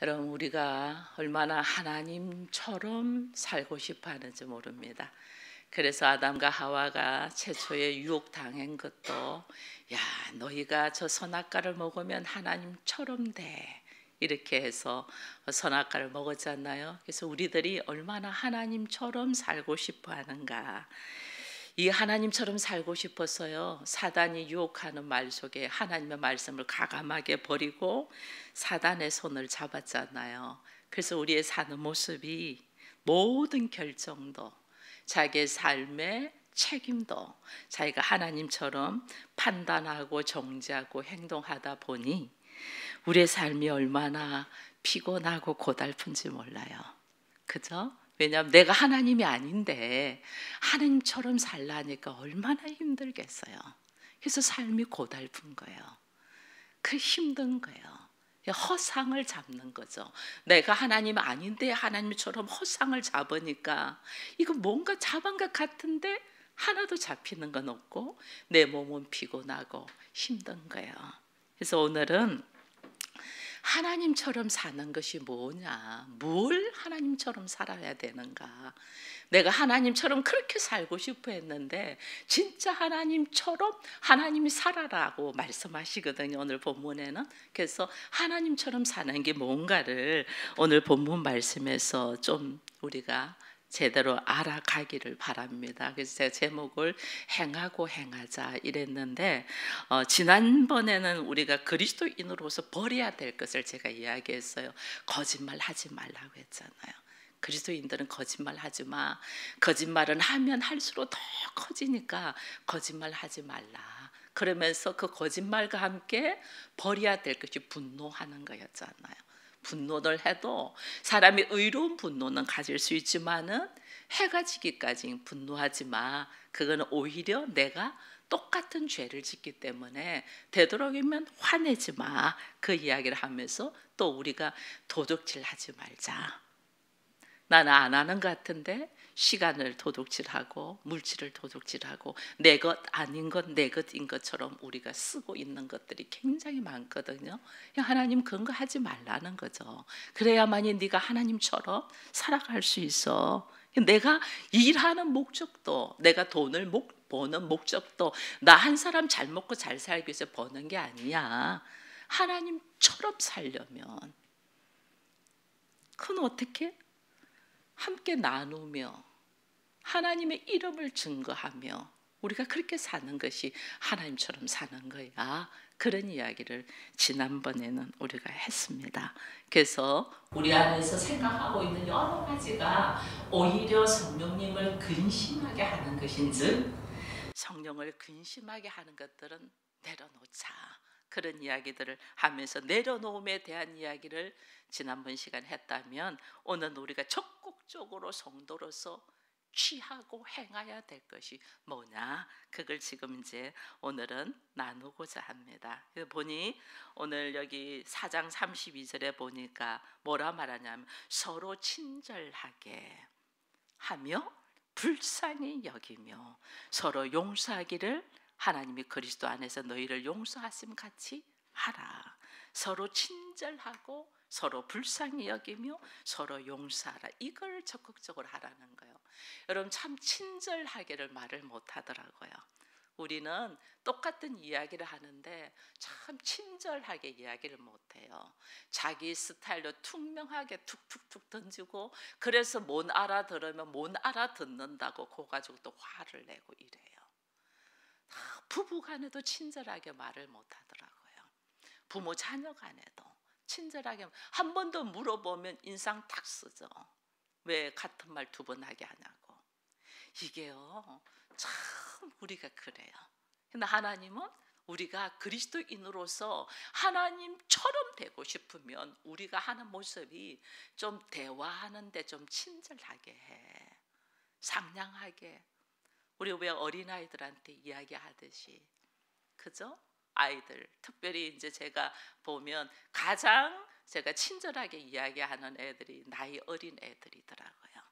여러분, 우리가 얼마나 하나님처럼 살고 싶어 하는지 모릅니다. 그래서 아담과 하와가 최초에 유혹당한 것도, 야, 너희가 저 선악과를 먹으면 하나님처럼 돼, 이렇게 해서 선악과를 먹었잖아요. 그래서 우리들이 얼마나 하나님처럼 살고 싶어 하는가. 이 하나님처럼 살고 싶어서요, 사단이 유혹하는 말 속에 하나님의 말씀을 과감하게 버리고 사단의 손을 잡았잖아요. 그래서 우리의 사는 모습이, 모든 결정도, 자기의 삶의 책임도 자기가 하나님처럼 판단하고 정죄하고 행동하다 보니 우리의 삶이 얼마나 피곤하고 고달픈지 몰라요. 그죠? 왜냐하면 내가 하나님이 아닌데 하나님처럼 살라니까 얼마나 힘들겠어요. 그래서 삶이 고달픈 거예요. 그 힘든 거예요. 허상을 잡는 거죠. 내가 하나님 아닌데 하나님처럼 허상을 잡으니까 이거 뭔가 잡은 것 같은데 하나도 잡히는 건 없고 내 몸은 피곤하고 힘든 거예요. 그래서 오늘은 하나님처럼 사는 것이 뭐냐? 뭘 하나님처럼 살아야 되는가? 내가 하나님처럼 그렇게 살고 싶어 했는데 진짜 하나님처럼 하나님이 살아라고 말씀하시거든요, 오늘 본문에는. 그래서 하나님처럼 사는 게 뭔가를 오늘 본문 말씀에서 좀 우리가 제대로 알아가기를 바랍니다. 그래서 제가 제목을 행하고 행하자 이랬는데, 지난번에는 우리가 그리스도인으로서 버려야 될 것을 제가 이야기했어요. 거짓말 하지 말라고 했잖아요. 그리스도인들은 거짓말 하지 마. 거짓말은 하면 할수록 더 커지니까 거짓말 하지 말라. 그러면서 그 거짓말과 함께 버려야 될 것이 분노하는 거였잖아요. 분노를 해도 사람이 의로운 분노는 가질 수 있지만은 해가 지기까지 분노하지 마. 그거는 오히려 내가 똑같은 죄를 짓기 때문에 되도록이면 화내지 마. 그 이야기를 하면서 또 우리가 도둑질하지 말자. 나는 안 하는 것 같은데 시간을 도둑질하고 물질을 도둑질하고 내 것 아닌 것 내 것인 것처럼 우리가 쓰고 있는 것들이 굉장히 많거든요. 하나님 그런 거 하지 말라는 거죠. 그래야만이 네가 하나님처럼 살아갈 수 있어. 내가 일하는 목적도, 내가 돈을 버는 목적도 나 한 사람 잘 먹고 잘 살기 위해서 버는 게 아니야. 하나님처럼 살려면 그건 어떻게? 함께 나누며 하나님의 이름을 증거하며 우리가 그렇게 사는 것이 하나님처럼 사는 거야. 그런 이야기를 지난번에는 우리가 했습니다. 그래서 우리 안에서 생각하고 있는 여러 가지가 오히려 성령님을 근심하게 하는 것인즉 성령을 근심하게 하는 것들은 내려놓자. 그런 이야기들을 하면서 내려놓음에 대한 이야기를 지난번 시간 했다면 오늘 우리가 적극적으로 성도로서 취하고 행해야 될 것이 뭐냐? 그걸 지금 이제 오늘은 나누고자 합니다. 보니 오늘 여기 4장 32절에 보니까 뭐라 말하냐면 서로 친절하게 하며 불쌍히 여기며 서로 용서하기를 하나님이 그리스도 안에서 너희를 용서하심 같이 하라. 서로 친절하고 서로 불쌍히 여기며 서로 용서하라. 이걸 적극적으로 하라는 거예요. 여러분, 참 친절하게를 말을 못 하더라고요. 우리는 똑같은 이야기를 하는데 참 친절하게 이야기를 못해요. 자기 스타일로 투명하게 툭툭툭 던지고 그래서 못 알아들으면 못 알아듣는다고 그거 가지고 또 화를 내고 이래요. 부부 간에도 친절하게 말을 못 하더라고요. 부모 자녀 간에도 친절하게 한 번 더 물어보면 인상 탁 쓰죠. 왜 같은 말 두 번 하게 하냐고. 이게요, 참 우리가 그래요. 근데 하나님은 우리가 그리스도인으로서 하나님처럼 되고 싶으면 우리가 하는 모습이 좀 대화하는데 좀 친절하게 해. 상냥하게. 우리 왜 어린아이들한테 이야기하듯이. 그죠? 아이들. 특별히 이제 제가 보면 가장 제가 친절하게 이야기하는 애들이 나이 어린 애들이더라고요.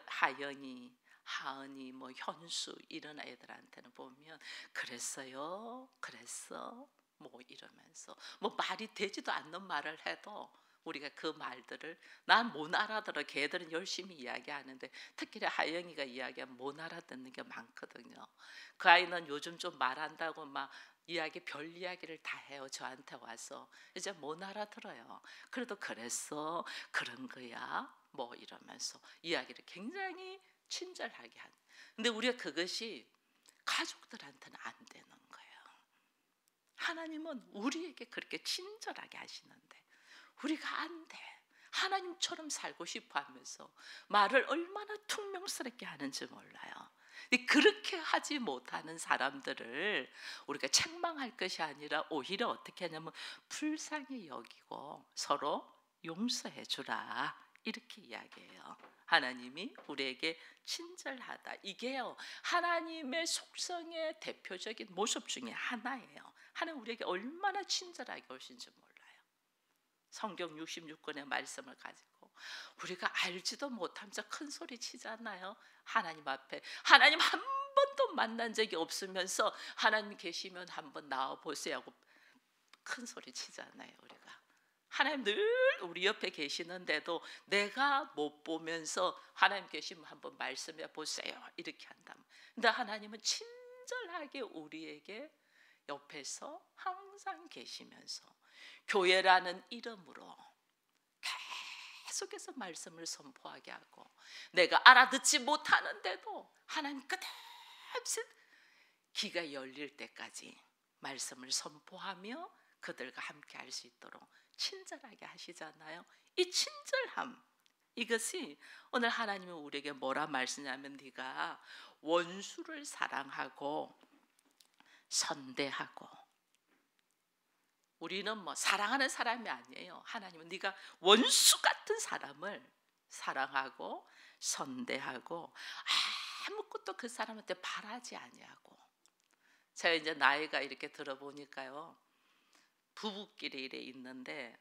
하연이, 하은이, 뭐 현수 이런 애들한테는 보면 그랬어요, 그랬어, 뭐 이러면서 뭐 말이 되지도 않는 말을 해도 우리가 그 말들을 난 못 알아들어. 걔들은 열심히 이야기하는데 특히 하영이가 이야기하면 못 알아듣는 게 많거든요. 그 아이는 요즘 좀 말한다고 막 별 이야기를 다 해요. 저한테 와서 이제 못 알아들어요. 그래도 그랬어, 그런 거야 뭐 이러면서 이야기를 굉장히 친절하게 하는. 근데 우리가 그것이 가족들한테는 안 되는 거예요. 하나님은 우리에게 그렇게 친절하게 하시는데 우리가 안 돼. 하나님처럼 살고 싶어 하면서 말을 얼마나 퉁명스럽게 하는지 몰라요. 그렇게 하지 못하는 사람들을 우리가 책망할 것이 아니라 오히려 어떻게 하냐면 불쌍히 여기고 서로 용서해 주라, 이렇게 이야기해요. 하나님이 우리에게 친절하다. 이게요, 하나님의 속성의 대표적인 모습 중에 하나예요. 하나님 우리에게 얼마나 친절하게 오신지 몰라요. 성경 66권의 말씀을 가지고 우리가 알지도 못하면서 큰 소리 치잖아요. 하나님 앞에 하나님 한 번도 만난 적이 없으면서 하나님 계시면 한번 나와 보세요 하고 큰 소리 치잖아요. 우리가 하나님 늘 우리 옆에 계시는데도 내가 못 보면서 하나님 계시면 한번 말씀해 보세요 이렇게 한다면, 근데 하나님은 친절하게 우리에게 옆에서 항상 계시면서 교회라는 이름으로 계속해서 말씀을 선포하게 하고, 내가 알아듣지 못하는데도 하나님 끝없이 귀가 열릴 때까지 말씀을 선포하며 그들과 함께 할 수 있도록 친절하게 하시잖아요. 이 친절함, 이것이 오늘 하나님은 우리에게 뭐라 말씀하냐면 네가 원수를 사랑하고 선대하고. 우리는 뭐 사랑하는 사람이 아니에요. 하나님은 네가 원수 같은 사람을 사랑하고 선대하고 아무것도 그 사람한테 바라지 아니하고. 제가 이제 나이가 이렇게 들어보니까요, 부부끼리 이래 있는데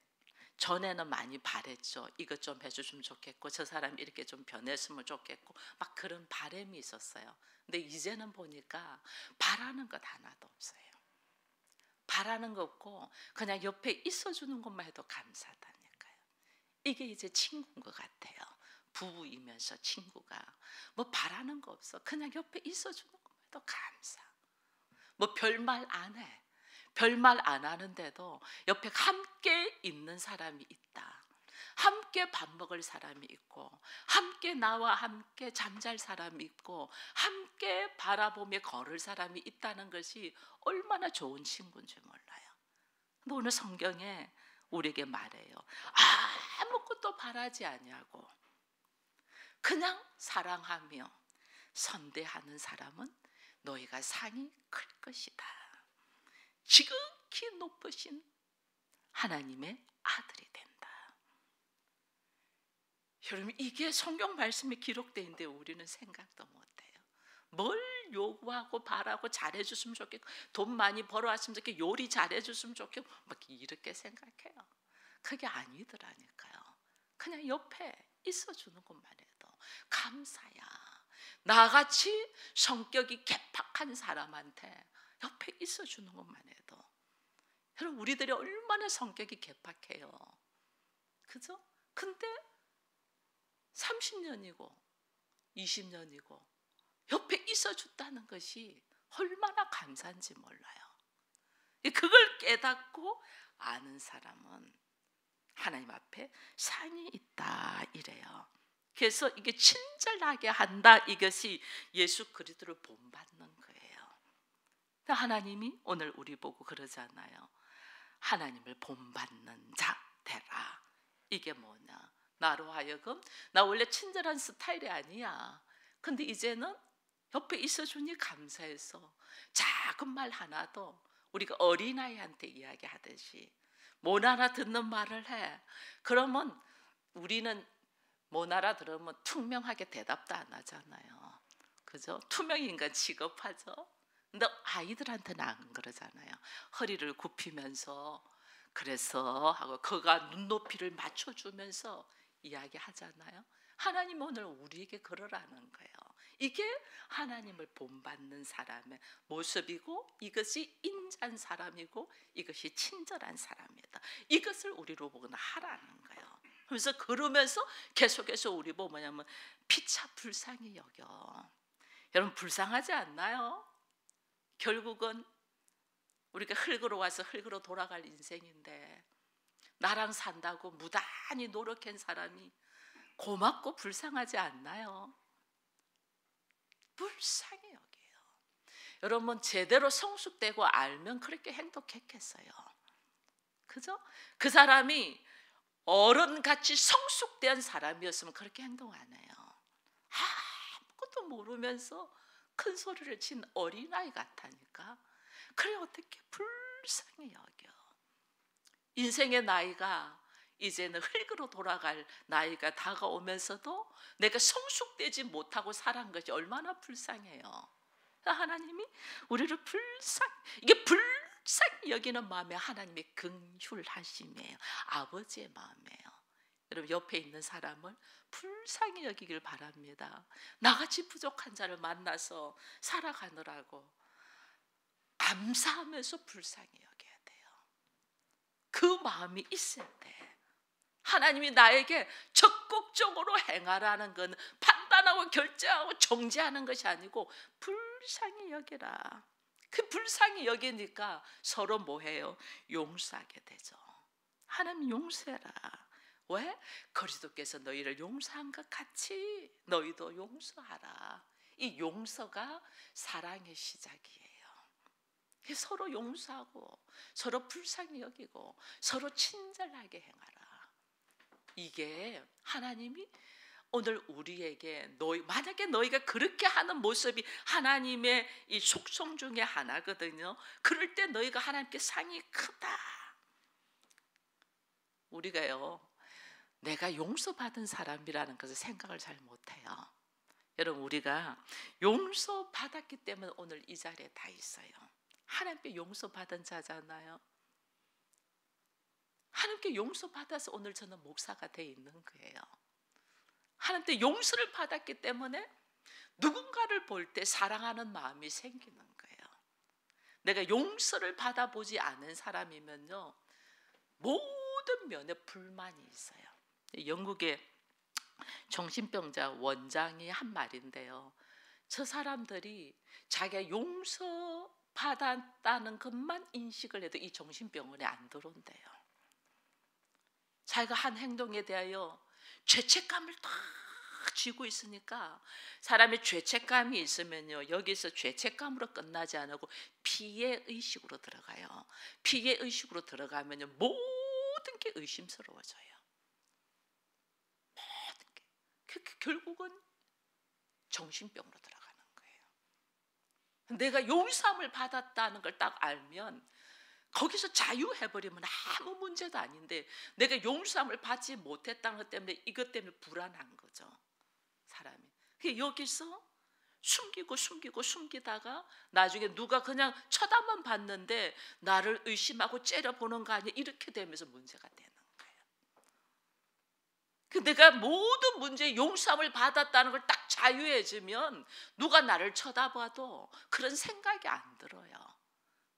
전에는 많이 바랬죠. 이것 좀 해주시면 좋겠고 저 사람이 이렇게 좀 변했으면 좋겠고 막 그런 바람이 있었어요. 근데 이제는 보니까 바라는 것 하나도 없어요. 바라는 거 없고 그냥 옆에 있어주는 것만 해도 감사하다니까요. 이게 이제 친구인 것 같아요. 부부이면서 친구가 뭐 바라는 거 없어. 그냥 옆에 있어주는 것만 해도 감사. 뭐 별말 안 해. 별말 안 하는데도 옆에 함께 있는 사람이 있다. 함께 밥 먹을 사람이 있고 함께 나와 함께 잠잘 사람이 있고 함께 바라보며 걸을 사람이 있다는 것이 얼마나 좋은 친구인지 몰라요. 근데 오늘 성경에 우리에게 말해요. 아무것도 바라지 아니하고 그냥 사랑하며 선대하는 사람은 너희가 상이 클 것이다. 지극히 높으신 하나님의 아들이 된다. 여러분, 이게 성경 말씀에 기록되어 있는데 우리는 생각도 못해요. 뭘 요구하고 바라고 잘해줬으면 좋겠고 돈 많이 벌어왔으면 좋겠고 요리 잘해줬으면 좋겠고 막 이렇게 생각해요. 그게 아니더라니까요. 그냥 옆에 있어주는 것만 해도 감사야. 나같이 성격이 개팍한 사람한테 옆에 있어주는 것만 해도. 여러분, 우리들이 얼마나 성격이 개팍해요. 그죠? 근데 30년이고 20년이고 옆에 있어줬다는 것이 얼마나 감사한지 몰라요. 그걸 깨닫고 아는 사람은 하나님 앞에 상이 있다 이래요. 그래서 이게 친절하게 한다, 이것이 예수 그리스도를 본받는 거예요. 하나님이 오늘 우리 보고 그러잖아요. 하나님을 본받는 자 되라. 이게 뭐냐? 나로 하여금 나 원래 친절한 스타일이 아니야. 근데 이제는 옆에 있어주니 감사해서 작은 말 하나도 우리가 어린아이한테 이야기하듯이 못 알아듣는 말을 해. 그러면 우리는 못 알아들으면 투명하게 대답도 안 하잖아요. 그죠? 투명인간 취급하죠. 근데 아이들한테는 안 그러잖아요. 허리를 굽히면서 그래서 하고 그가 눈높이를 맞춰주면서 이야기하잖아요. 하나님 오늘 우리에게 그러라는 거예요. 이게 하나님을 본받는 사람의 모습이고 이것이 인자한 사람이고 이것이 친절한 사람이다. 이것을 우리로 보거나 하라는 거예요. 그래서 그러면서 계속해서 우리 보면 뭐냐면 피차 불쌍히 여겨. 여러분 불쌍하지 않나요? 결국은 우리가 흙으로 와서 흙으로 돌아갈 인생인데 나랑 산다고 무단히 노력한 사람이 고맙고 불쌍하지 않나요? 불쌍히 여겨요. 여러분 제대로 성숙되고 알면 그렇게 행복했겠어요. 그죠? 그 사람이 어른같이 성숙된 사람이었으면 그렇게 행동 안 해요. 아무것도 모르면서 큰 소리를 친 어린아이 같다니까. 그래 어떻게 불쌍히 여겨. 인생의 나이가 이제는 흙으로 돌아갈 나이가 다가오면서도 내가 성숙되지 못하고 살아간 것이 얼마나 불쌍해요. 하나님이 우리를 이게 불쌍히 여기는 마음이 하나님의 긍휼하심이에요. 아버지의 마음이에요. 여러분 옆에 있는 사람을 불쌍히 여기길 바랍니다. 나같이 부족한 자를 만나서 살아가느라고 감사하면서 불쌍히 여겨야 돼요. 그 마음이 있을 때 하나님이 나에게 적극적으로 행하라는 건 판단하고 결정하고 정죄하는 것이 아니고 불쌍히 여기라. 그 불쌍히 여기니까 서로 뭐해요? 용서하게 되죠. 하나님 용서해라. 왜? 그리스도께서 너희를 용서한 것 같이 너희도 용서하라. 이 용서가 사랑의 시작이에요. 서로 용서하고 서로 불쌍히 여기고 서로 친절하게 행하라. 이게 하나님이 오늘 우리에게 만약에 너희가 그렇게 하는 모습이 하나님의 이 속성 중에 하나거든요. 그럴 때 너희가 하나님께 상이 크다. 우리가요 내가 용서받은 사람이라는 것을 생각을 잘 못해요. 여러분 우리가 용서받았기 때문에 오늘 이 자리에 다 있어요. 하나님께 용서받은 자잖아요. 하나님께 용서받아서 오늘 저는 목사가 돼 있는 거예요. 하나님께 용서를 받았기 때문에 누군가를 볼 때 사랑하는 마음이 생기는 거예요. 내가 용서를 받아보지 않은 사람이면요 모든 면에 불만이 있어요. 영국의 정신병자 원장이 한 말인데요. 저 사람들이 자기가 용서받았다는 것만 인식을 해도 이 정신병원에 안 들어온대요. 자기가 한 행동에 대하여 죄책감을 다 쥐고 있으니까 사람이 죄책감이 있으면요 여기서 죄책감으로 끝나지 않고 피해의식으로 들어가요. 피해의식으로 들어가면요 모든 게 의심스러워져요. 모든 게 결국은 정신병으로 들어가는 거예요. 내가 용서함을 받았다는 걸 딱 알면 거기서 자유해버리면 아무 문제도 아닌데 내가 용서함을 받지 못했다는 것 때문에 이것 때문에 불안한 거죠. 사람이. 여기서 숨기다가 나중에 누가 그냥 쳐다만 봤는데 나를 의심하고 째려보는 거 아니야 이렇게 되면서 문제가 되는 거예요. 내가 모든 문제에 용서함을 받았다는 걸 딱 자유해지면 누가 나를 쳐다봐도 그런 생각이 안 들어요.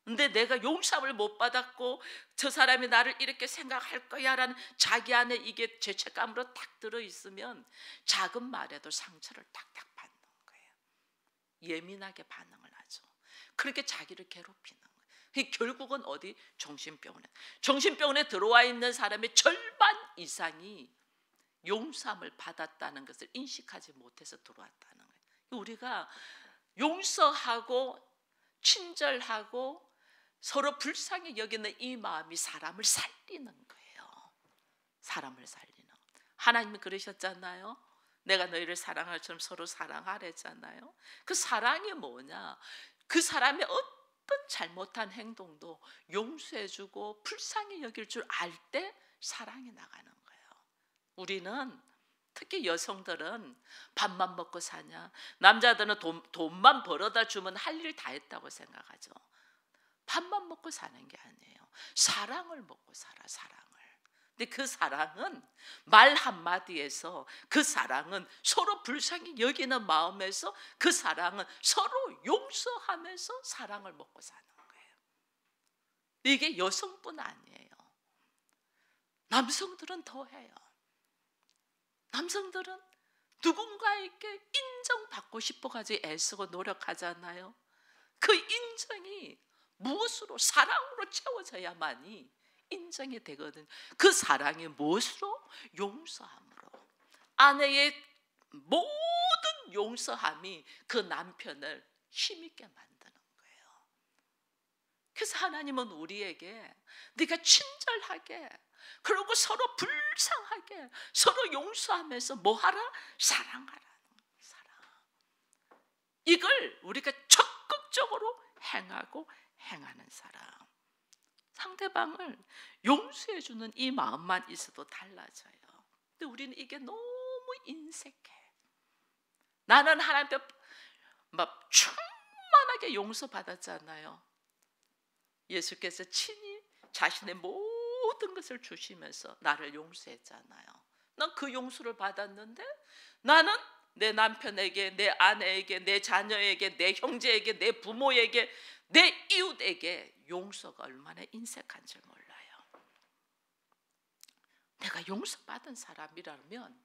근데 내가 용서함을 못 받았고 저 사람이 나를 이렇게 생각할 거야 라는 자기 안에 이게 죄책감으로 딱 들어있으면 작은 말에도 상처를 딱딱 받는 거예요. 예민하게 반응을 하죠. 그렇게 자기를 괴롭히는 거예요. 결국은 어디? 정신병원에 들어와 있는 사람의 절반 이상이 용서함을 받았다는 것을 인식하지 못해서 들어왔다는 거예요. 우리가 용서하고 친절하고 서로 불쌍히 여기는 이 마음이 사람을 살리는 거예요. 사람을 살리는. 하나님이 그러셨잖아요. 내가 너희를 사랑할 처럼 서로 사랑하랬잖아요. 그 사랑이 뭐냐? 그 사람의 어떤 잘못한 행동도 용서해주고 불쌍히 여길 줄 알 때 사랑이 나가는 거예요. 우리는 특히 여성들은 밥만 먹고 사냐? 남자들은 돈만 벌어다 주면 할 일 다 했다고 생각하죠. 밥만 먹고 사는 게 아니에요. 사랑을 먹고 살아, 사랑을. 근데 그 사랑은 말 한마디에서 그 사랑은 서로 불쌍히 여기는 마음에서 그 사랑은 서로 용서하면서 사랑을 먹고 사는 거예요. 이게 여성뿐 아니에요. 남성들은 더 해요. 남성들은 누군가에게 인정받고 싶어가지고 애쓰고 노력하잖아요. 그 인정이 무엇으로? 사랑으로 채워져야만이 인정이 되거든. 그 사랑이 무엇으로? 용서함으로. 아내의 모든 용서함이 그 남편을 힘있게 만드는 거예요. 그래서 하나님은 우리에게 네가 친절하게, 그리고 서로 불쌍하게, 서로 용서하면서 뭐하라? 사랑하라는 사랑. 이걸 우리가 적극적으로 행하고 행하는 사람. 상대방을 용서해주는 이 마음만 있어도 달라져요. 근데 우리는 이게 너무 인색해. 나는 하나님께 막 충만하게 용서받았잖아요. 예수께서 친히 자신의 모든 것을 주시면서 나를 용서했잖아요. 난 그 용서를 받았는데 나는 내 남편에게, 내 아내에게, 내 자녀에게, 내 형제에게, 내 부모에게, 내 이웃에게 용서가 얼마나 인색한 줄 몰라요. 내가 용서받은 사람이라면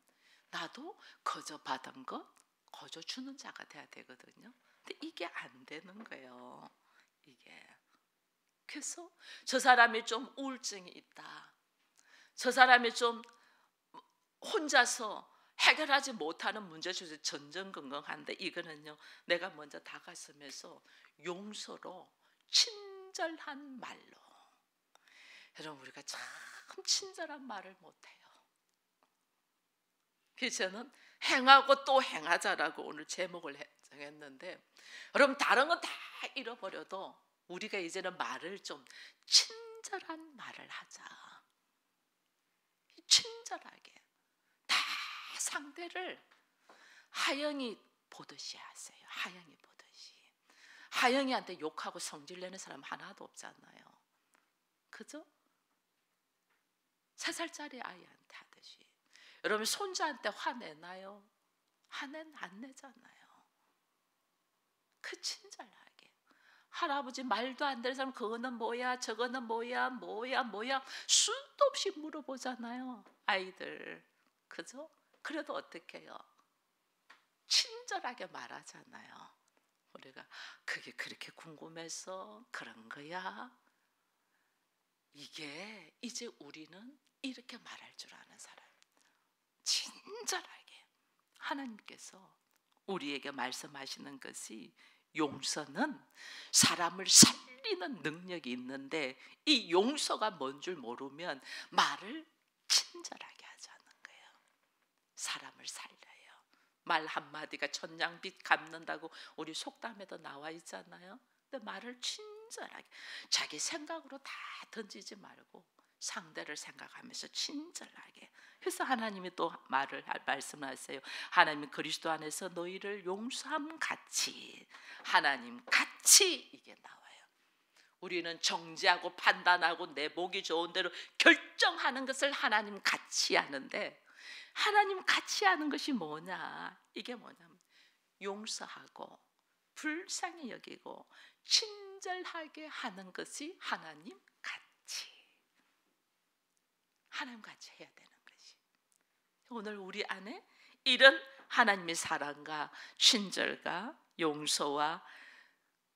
나도 거저 받은 것 거저 주는 자가 돼야 되거든요. 근데 이게 안 되는 거예요. 이게. 그래서 저 사람이 좀 우울증이 있다, 저 사람이 좀 혼자서 해결하지 못하는 문제 중에서 전전긍긍한데, 이거는요 내가 먼저 다가서면서 용서로, 친절한 말로. 여러분, 우리가 참 친절한 말을 못해요. 그래서 저는 행하고 또 행하자라고 오늘 제목을 정했는데, 여러분 다른 건 다 잃어버려도 우리가 이제는 말을 좀 친절한 말을 하자. 친절하게 다 상대를 하영이 보듯이 하세요. 하영이 보듯이. 하영이한테 욕하고 성질내는 사람 하나도 없잖아요. 그죠? 3살짜리 아이한테 하듯이. 여러분 손자한테 화내나요? 화는 안 내잖아요. 그 친절하게. 할아버지 말도 안 되는 사람 그거는 뭐야, 저거는 뭐야, 뭐야 수도 없이 물어보잖아요. 아이들. 그죠? 그래도 어떻게 해요? 친절하게 말하잖아요. 우리가 그게 그렇게 궁금해서 그런 거야? 이게 이제 우리는 이렇게 말할 줄 아는 사람. 친절하게. 하나님께서 우리에게 말씀하시는 것이, 용서는 사람을 살리는 능력이 있는데 이 용서가 뭔 줄 모르면 말을 친절하게 하자는 거예요. 사람을 살려요. 말 한마디가 천냥빚 갚는다고 우리 속담에도 나와 있잖아요. 근데 말을 친절하게, 자기 생각으로 다 던지지 말고 상대를 생각하면서 친절하게. 그래서 하나님이 또 말씀하세요. 하나님이 그리스도 안에서 너희를 용서함 같이, 하나님 같이 이게 나와요. 우리는 정죄하고 판단하고 내 보기 좋은 대로 결정하는 것을 하나님 같이 하는데, 하나님 같이 하는 것이 뭐냐? 이게 뭐냐면 용서하고 불쌍히 여기고 친절하게 하는 것이 하나님 같이. 하나님 같이 해야 되는 것이. 오늘 우리 안에 이런 하나님의 사랑과 친절과 용서와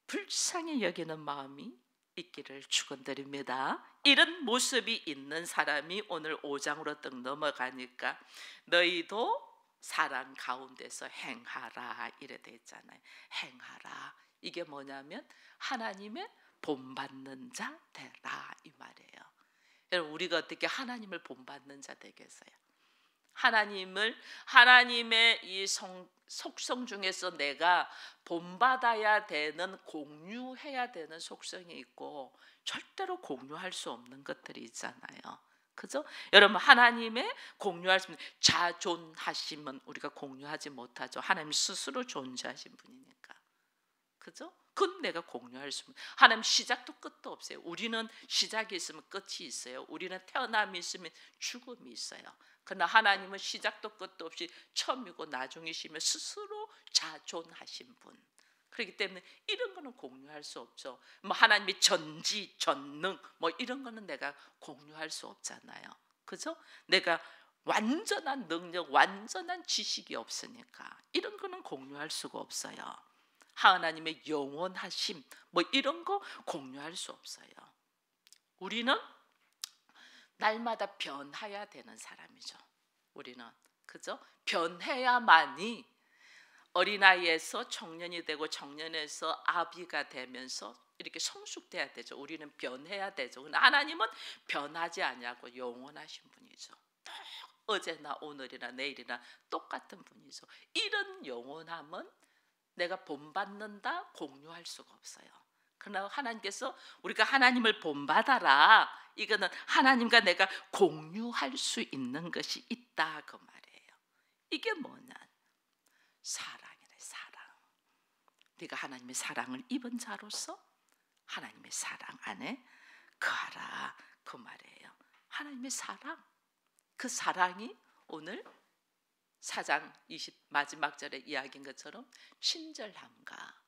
불쌍히 여기는 마음이 있기를 축원드립니다. 이런 모습이 있는 사람이 오늘 5장으로 딱 넘어가니까 너희도 사랑 가운데서 행하라 이래 돼 있잖아요. 행하라. 이게 뭐냐면 하나님의 본받는 자 되라 이 말이에요. 여러분 우리가 어떻게 하나님을 본받는 자 되겠어요? 하나님의 이 속성 중에서 내가 본받아야 되는, 공유해야 되는 속성이 있고 절대로 공유할 수 없는 것들이 있잖아요. 그죠? 여러분 하나님의 공유할 수 있는 자존하심은 우리가 공유하지 못하죠. 하나님 스스로 존재하신 분이니까. 그죠? 그건 내가 공유할 수 없는. 하나님 시작도 끝도 없어요. 우리는 시작이 있으면 끝이 있어요. 우리는 태어남이 있으면 죽음이 있어요. 그러나 하나님은 시작도 끝도 없이 처음이고 나중이시며 스스로 자존하신 분. 그렇기 때문에 이런 거는 공유할 수 없죠. 뭐 하나님의 전지, 전능 뭐 이런 거는 내가 공유할 수 없잖아요. 그죠? 내가 완전한 능력, 완전한 지식이 없으니까 이런 거는 공유할 수가 없어요. 하나님의 영원하심 뭐 이런 거 공유할 수 없어요. 우리는 날마다 변해야 되는 사람이죠. 우리는 그죠? 변해야만이 어린아이에서 청년이 되고 청년에서 아비가 되면서 이렇게 성숙돼야 되죠. 우리는 변해야 되죠. 근데 하나님은 변하지 않냐고 영원하신 분이죠. 어제나 오늘이나 내일이나 똑같은 분이죠. 이런 영원함은 내가 본받는다 공유할 수가 없어요. 그러나 하나님께서 우리가 하나님을 본받아라, 이거는 하나님과 내가 공유할 수 있는 것이 있다 그 말이에요. 이게 뭐냐? 사랑이래. 사랑. 네가 하나님의 사랑을 입은 자로서 하나님의 사랑 안에 거하라 그 말이에요. 하나님의 사랑, 그 사랑이 오늘 4장 20 마지막 절의 이야기인 것처럼 친절함과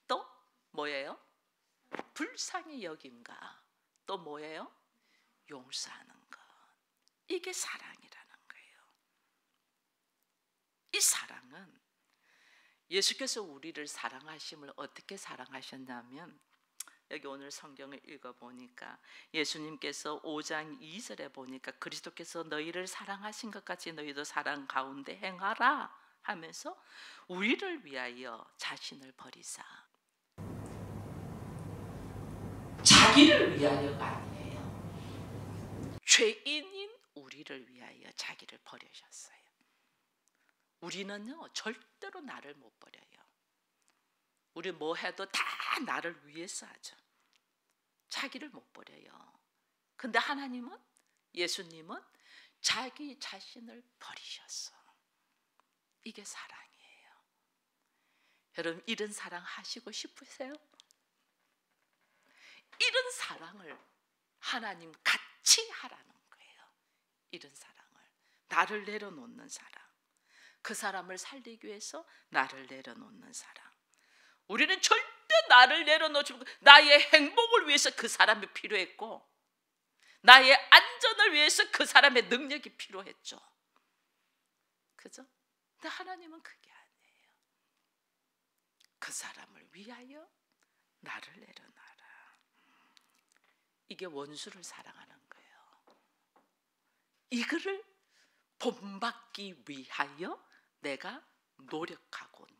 또 뭐예요? 불쌍히 여김과 또 뭐예요? 용서하는 것. 이게 사랑이라는 거예요. 이 사랑은 예수께서 우리를 사랑하심을 어떻게 사랑하셨냐면, 여기 오늘 성경을 읽어보니까 예수님께서 5장 2절에 보니까 그리스도께서 너희를 사랑하신 것 같이 너희도 사랑 가운데 행하라 하면서 우리를 위하여 자신을 버리사, 자기를 위하여가 아니에요. 죄인인 우리를 위하여 자기를 버리셨어요. 우리는요 절대로 나를 못 버려요. 우리 뭐 해도 다 나를 위해서 하죠. 자기를 못 버려요. 근데 하나님은, 예수님은 자기 자신을 버리셨어. 이게 사랑이에요. 여러분 이런 사랑 하시고 싶으세요? 이런 사랑을 하나님 같이 하라는 거예요. 이런 사랑을, 나를 내려놓는 사랑, 그 사람을 살리기 위해서 나를 내려놓는 사랑. 우리는 절대 나를 내려놓지 않고 나의 행복을 위해서 그 사람이 필요했고, 나의 안전을 위해서 그 사람의 능력이 필요했죠. 그죠? 근데 하나님은 그게 아니에요. 그 사람을 위하여 나를 내려놔라. 이게 원수를 사랑하는 거예요. 이거를 본받기 위하여 내가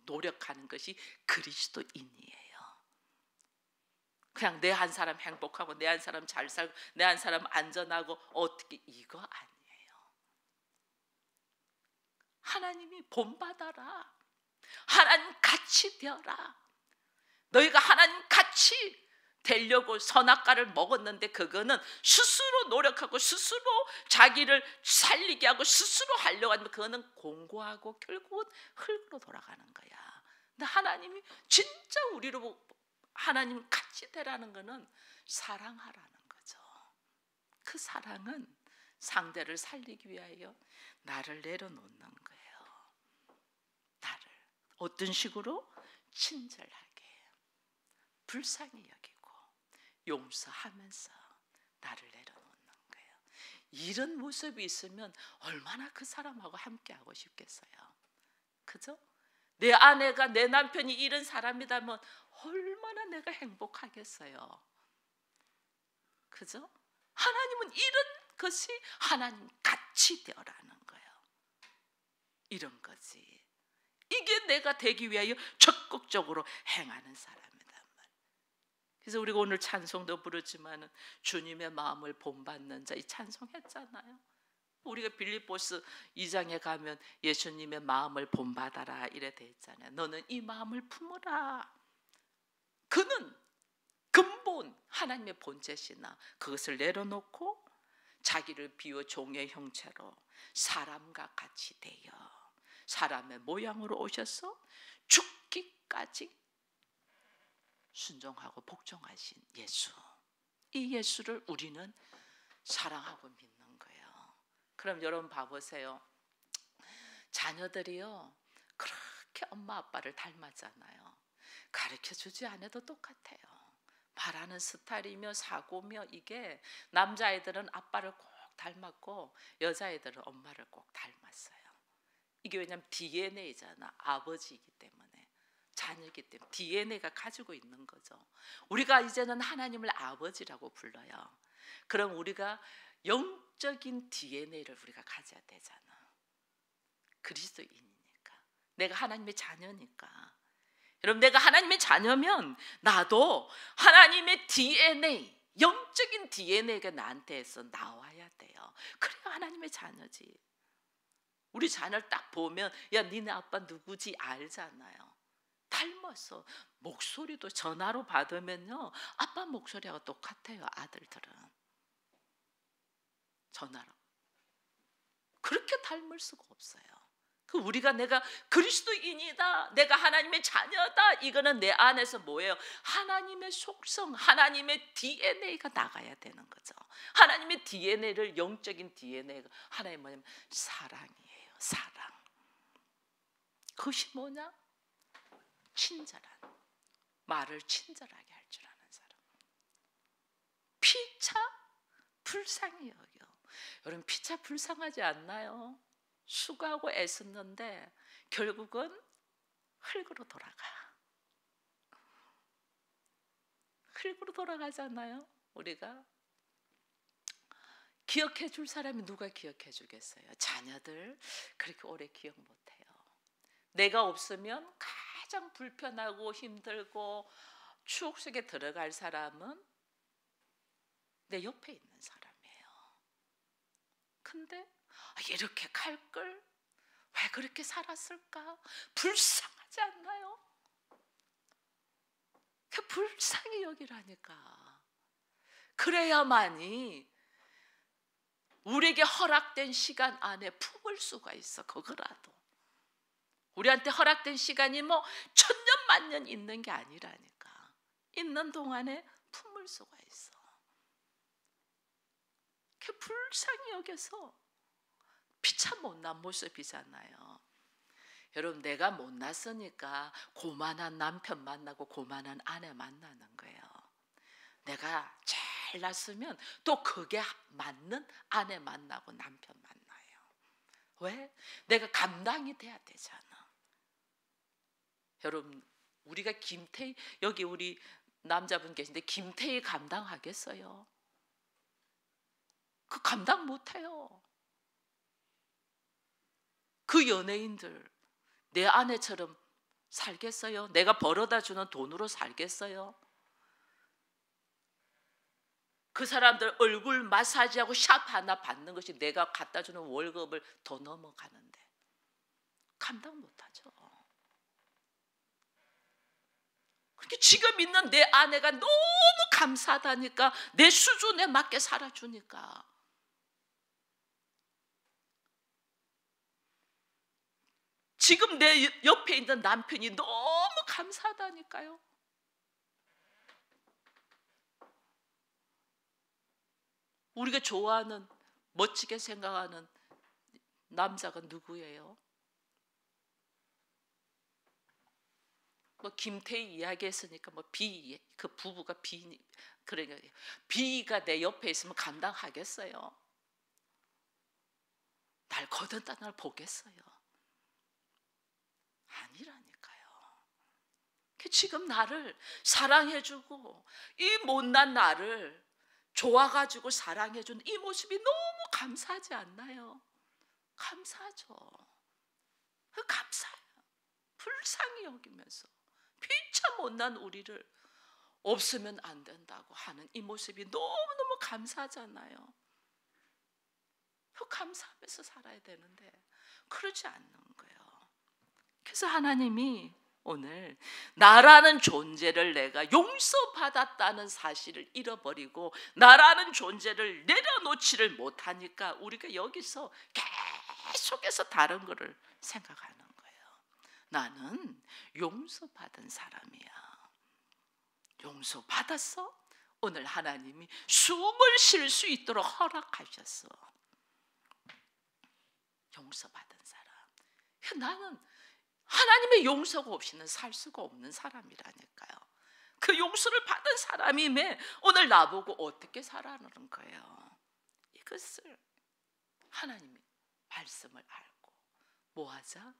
노력하는 것이 그리스도인이에요. 그냥 내 한 사람 행복하고 내 한 사람 잘 살고 내 한 사람 안전하고 어떻게, 이거 아니에요. 하나님이 본받아라. 하나님 같이 되어라. 너희가 하나님 같이 되려고 선악과를 먹었는데 그거는 스스로 노력하고 스스로 자기를 살리게 하고 스스로 하려고 하면 그거는 공고하고 결국은 흙으로 돌아가는 거야. 근데 하나님이 진짜 우리로 하나님 같이 되라는 거는 사랑하라는 거죠. 그 사랑은 상대를 살리기 위하여 나를 내려놓는 거예요. 나를 어떤 식으로? 친절하게, 불쌍히 여기고 용서하면서 나를 내려놓는 거예요. 이런 모습이 있으면 얼마나 그 사람하고 함께하고 싶겠어요. 그죠? 내 아내가, 내 남편이 이런 사람이라면 얼마나 내가 행복하겠어요. 그죠? 하나님은 이런 것이 하나님 같이 되어라는 거예요. 이런 거지. 이게 내가 되기 위하여 적극적으로 행하는 사람이란 말이에요. 그래서 우리가 오늘 찬송도 부르지만 주님의 마음을 본받는 자, 이 찬송했잖아요. 우리가 빌립보스 2장에 가면 예수님의 마음을 본받아라 이래 돼 있잖아요. 너는 이 마음을 품으라. 그는 근본 하나님의 본체시나 그것을 내려놓고 자기를 비워 종의 형체로 사람과 같이 되어 사람의 모양으로 오셔서 죽기까지 순종하고 복종하신 예수, 이 예수를 우리는 사랑하고 믿는 거예요. 그럼 여러분 봐보세요. 자녀들이요 그렇게 엄마 아빠를 닮았잖아요. 가르쳐주지 않아도 똑같아요. 말하는 스타일이며 사고며, 이게 남자아이들은 아빠를 꼭 닮았고 여자애들은 엄마를 꼭 닮았어요. 이게 왜냐하면 DNA잖아. 아버지이기 때문에, 자녀이기 때문에 DNA가 가지고 있는 거죠. 우리가 이제는 하나님을 아버지라고 불러요. 그럼 우리가 영적인 DNA를 우리가 가져야 되잖아. 그리스도인이니까, 내가 하나님의 자녀니까. 여러분, 내가 하나님의 자녀면 나도 하나님의 DNA, 영적인 DNA가 나한테서 나와야 돼요. 그래야 하나님의 자녀지. 우리 자녀를 딱 보면 야, 니네 아빠 누구지 알잖아요. 닮았어. 목소리도 전화로 받으면요, 아빠 목소리하고 똑같아요. 아들들은 전화로. 그렇게 닮을 수가 없어요. 그 우리가 내가 그리스도인이다, 내가 하나님의 자녀다, 이거는 내 안에서 뭐예요? 하나님의 속성, 하나님의 DNA가 나가야 되는 거죠. 하나님의 DNA를, 영적인 DNA가 하나님 뭐냐면 사랑이에요. 사랑. 그것이 뭐냐? 친절한, 말을 친절하게 할 줄 아는 사람. 피차 불쌍히 여겨. 여러분, 피차 불쌍하지 않나요? 수고하고 애썼는데 결국은 흙으로 돌아가. 흙으로 돌아가잖아요. 우리가 기억해 줄 사람이 누가 기억해 주겠어요? 자녀들 그렇게 오래 기억 못해요. 내가 없으면 가장 불편하고 힘들고 추억 속에 들어갈 사람은 내 옆에 있는 사람이에요. 근데 이렇게 갈 걸 왜 그렇게 살았을까? 불쌍하지 않나요? 그 불쌍히 여기라니까. 그래야만이 우리에게 허락된 시간 안에 품을 수가 있어. 그거라도 우리한테 허락된 시간이 뭐 천년 만년 있는 게 아니라니까. 있는 동안에 품을 수가 있어. 그 불쌍히 여겨서 피차 못난 모습이잖아요. 여러분, 내가 못났으니까 고만한 남편 만나고 고만한 아내 만나는 거예요. 내가 잘났으면 또 그게 맞는 아내 만나고 남편 만나요. 왜? 내가 감당이 돼야 되잖아. 여러분, 우리가 김태희, 여기 우리 남자분 계신데 김태희 감당하겠어요? 그 감당 못해요. 그 연예인들 내 아내처럼 살겠어요? 내가 벌어다 주는 돈으로 살겠어요? 그 사람들 얼굴 마사지하고 샵 하나 받는 것이 내가 갖다 주는 월급을 더 넘어가는데 감당 못하죠. 그렇게 지금 있는 내 아내가 너무 감사하다니까, 내 수준에 맞게 살아주니까. 지금 내 옆에 있는 남편이 너무 감사하다니까요. 우리가 좋아하는, 멋지게 생각하는 남자가 누구예요? 뭐 김태희 이야기했으니까 뭐 비, 그 부부가 비, 그러니까 비가 내 옆에 있으면 감당하겠어요? 날 거둔다 날 보겠어요? 아니라니까요. 지금 나를 사랑해주고 이 못난 나를 좋아가지고 사랑해준 이 모습이 너무 감사하지 않나요? 감사하죠. 감사해요. 불쌍히 여기면서 피차 못난 우리를 없으면 안 된다고 하는 이 모습이 너무너무 감사하잖아요. 그 감사하면서 살아야 되는데 그러지 않는 거예요. 그래서 하나님이 오늘 나라는 존재를 내가 용서받았다는 사실을 잃어버리고 나라는 존재를 내려놓지를 못하니까 우리가 여기서 계속해서 다른 거를 생각하는 거예요. 나는 용서받은 사람이야. 용서받았어? 오늘 하나님이 숨을 쉴 수 있도록 허락하셨어. 용서받은 사람. 나는 하나님의 용서가 없이는 살 수가 없는 사람이라니까요. 그 용서를 받은 사람임에 오늘 나보고 어떻게 살아라는 거예요. 이것을 하나님의 말씀을 알고 뭐 하자?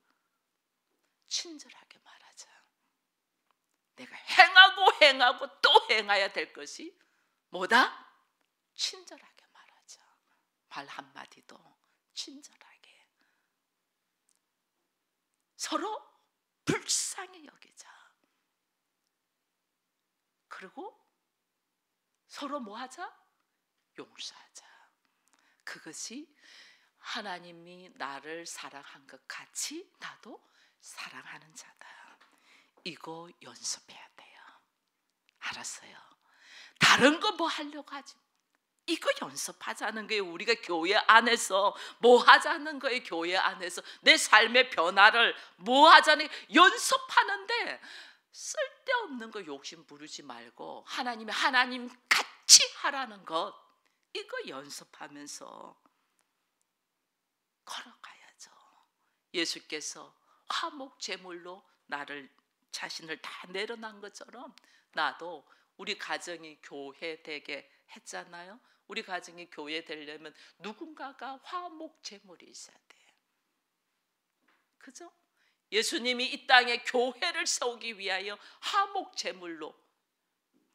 친절하게 말하자. 내가 행하고 또 행해야 될 것이 뭐다? 친절하게 말하자. 말 한마디도 친절하게. 서로 불쌍히 여기자. 그리고 서로 뭐 하자? 용서하자. 그것이 하나님이 나를 사랑한 것 같이 나도 사랑하는 자다. 이거 연습해야 돼요. 알았어요? 다른 거 뭐 하려고 하지. 이거 연습하자는 거예요. 우리가 교회 안에서 뭐 하자는 거예요. 교회 안에서 내 삶의 변화를 뭐 하자는 거예요. 연습하는데 쓸데없는 거 욕심 부르지 말고 하나님 같이 하라는 것, 이거 연습하면서 걸어가야죠. 예수께서 화목 제물로 나를 자신을 다 내려놓은 것처럼 나도 우리 가정이 교회 되게 했잖아요. 우리 가정이 교회 되려면 누군가가 화목 제물이 있어야 돼. 그죠? 예수님이 이 땅에 교회를 세우기 위하여 화목 제물로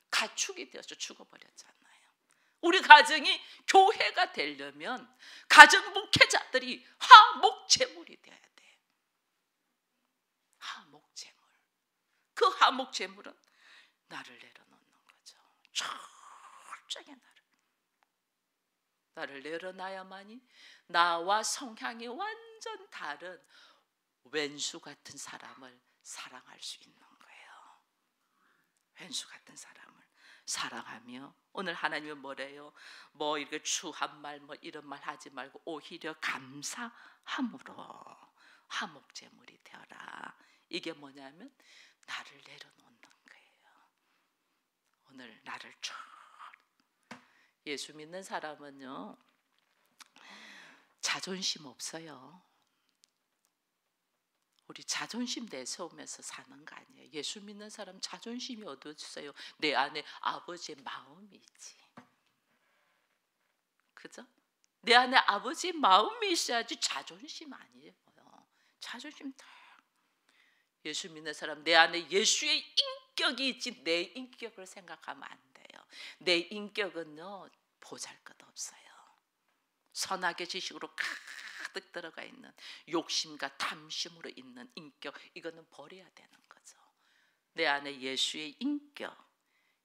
가축이 되어서 죽어버렸잖아요. 우리 가정이 교회가 되려면 가정 목회자들이 화목 제물이 돼야 돼. 화목 제물. 그 화목 제물은 나를 내려놓는 거죠. 철저하게 나를 내려놔야만이 나와 성향이 완전 다른 왼수 같은 사람을 사랑할 수 있는 거예요. 왼수 같은 사람을 사랑하며, 오늘 하나님은 뭐래요? 뭐 이렇게 추한 말 뭐 이런 말 하지 말고 오히려 감사함으로 화목 제물이 되어라. 이게 뭐냐면 나를 내려놓는 거예요. 오늘 나를 예수 믿는 사람은요 자존심 없어요. 우리 자존심 내세우면서 사는 거 아니에요. 예수 믿는 사람 자존심이 어디 있어요? 내 안에 아버지의 마음이 있지. 그죠? 내 안에 아버지의 마음이 있어야지 자존심 아니에요. 자존심 다. 예수 믿는 사람 내 안에 예수의 인격이 있지 내 인격을 생각하면 안 돼요. 내 인격은요 보잘것없어요. 선악의 지식으로 가득 들어가 있는 욕심과 탐심으로 있는 인격, 이거는 버려야 되는 거죠. 내 안에 예수의 인격,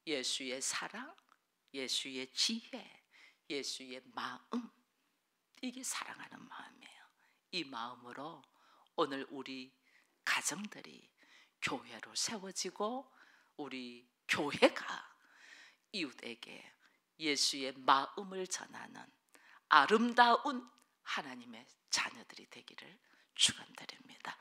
예수의 사랑, 예수의 지혜, 예수의 마음, 이게 사랑하는 마음이에요. 이 마음으로 오늘 우리 가정들이 교회로 세워지고 우리 교회가 이웃에게 예수의 마음을 전하는 아름다운 하나님의 자녀들이 되기를 축원드립니다.